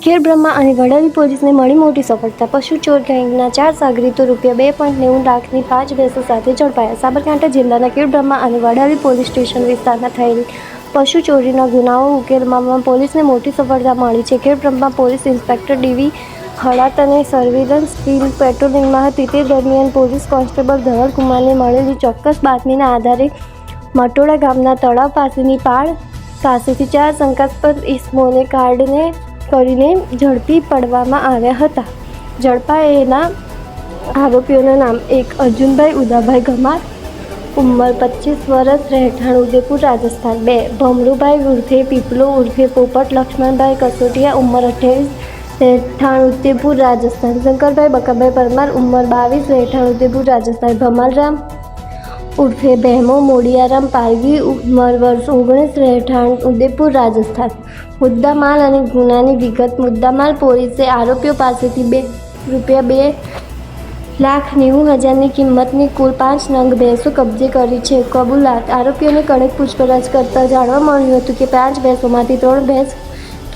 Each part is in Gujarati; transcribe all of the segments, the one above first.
ખેડબ્રહ્મા અને વડાલી પોલીસને મળી મોટી સફળતા. પશુ ચોર ગેંગના 4 સાગરીતો ₹2.90 લાખની 5 ભેંસો સાથે ઝડપાયા. સાબરકાંઠા જિલ્લાના ખેડબ્રહ્મા અને વડાલી પોલીસ સ્ટેશન વિસ્તારમાં થયેલ પશુ ચોરીના ગુનાઓ ઉકેલવામાં પોલીસને મોટી સફળતા મળી છે. Khedbrahma police inspector DV. ખળાતને સર્વેલન્સ ટીમ પેટ્રોલિંગમાં હતી. તે દરમિયાન પોલીસ કોન્સ્ટેબલ ધવલકુમારને મળેલી ચોક્કસ બાતમીના આધારે મટોડા ગામના તળાવ પાસેની પાળ પાસેથી 4 શંકાસ્પદ ઇસમોને કાર્ડને કરીને ઝડપી પાડવામાં આવ્યા હતા. ઝડપાયેલા આરોપીઓના નામ: 1. અર્જુનભાઈ ઉદાભાઈ ગમાર, ઉંમર 25 વર્ષ, રહેઠાણ ઉદેપુર, રાજસ્થાન. 2. ભમરુભાઈ ઉર્ફે પીપલો ઉર્ફે પોપટ લક્ષ્મણભાઈ કસોટિયા, ઉંમર 28, રહેઠાણ ઉદેપુર, રાજસ્થાન. શંકરભાઈ બકાભાઈ પરમાર, ઉંમર 22, રહેઠાણ ઉદેપુર, રાજસ્થાન. ભમાલરામ ઉર્ફે ભેમો મોડિયારામ પારગી, ઉંમર વર્ષ 19, રહેઠાણ ઉદેપુર, રાજસ્થાન. મુદ્દામાલ અને ગુનાની વિગત: મુદ્દામાલ: પોલીસે આરોપીઓ પાસેથી ₹2,90,000ની કિંમતની કુલ 5 નંગ ભેંસો કબજે કરી છે. કબૂલાત: આરોપીઓને કડક પૂછપરછ કરતાં જાણવા મળ્યું હતું કે 5 ભેંસોમાંથી 3 ભેંસ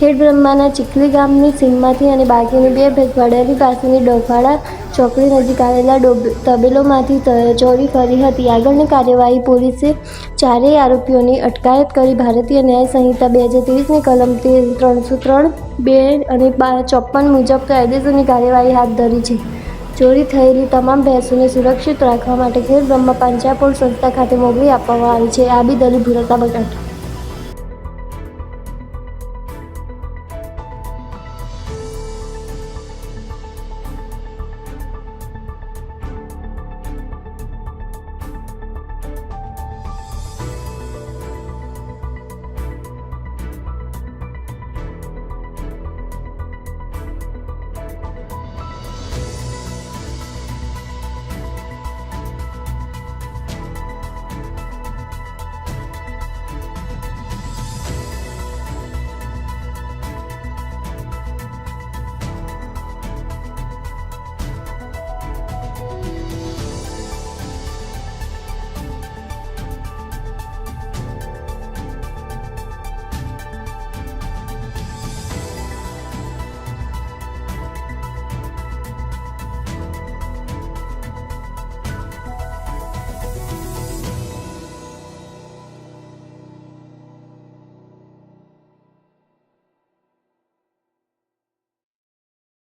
ખેડબ્રહ્માના ચીખલી ગામની સીમમાંથી અને બાકીની 2 ભેંસ વડાલી પાસેની ડોફાળા ચોકડી નજીક આવેલા તબેલોમાંથી ચોરી કરી હતી. આગળની કાર્યવાહી: પોલીસે ચારેય આરોપીઓની અટકાયત કરી ભારતીય ન્યાય સંહિતા 2023ની કલમ 303(2) અને 54 મુજબ કાયદેસરની કાર્યવાહી હાથ ધરી છે. ચોરી થયેલી તમામ ભેંસોને સુરક્ષિત રાખવા માટે ખેડબ્રહ્મા પાંચાપોળ સંસ્થા ખાતે મોકલી આપવામાં આવી છે. આબિદ અલી ભુરા, સાબરકાંઠા.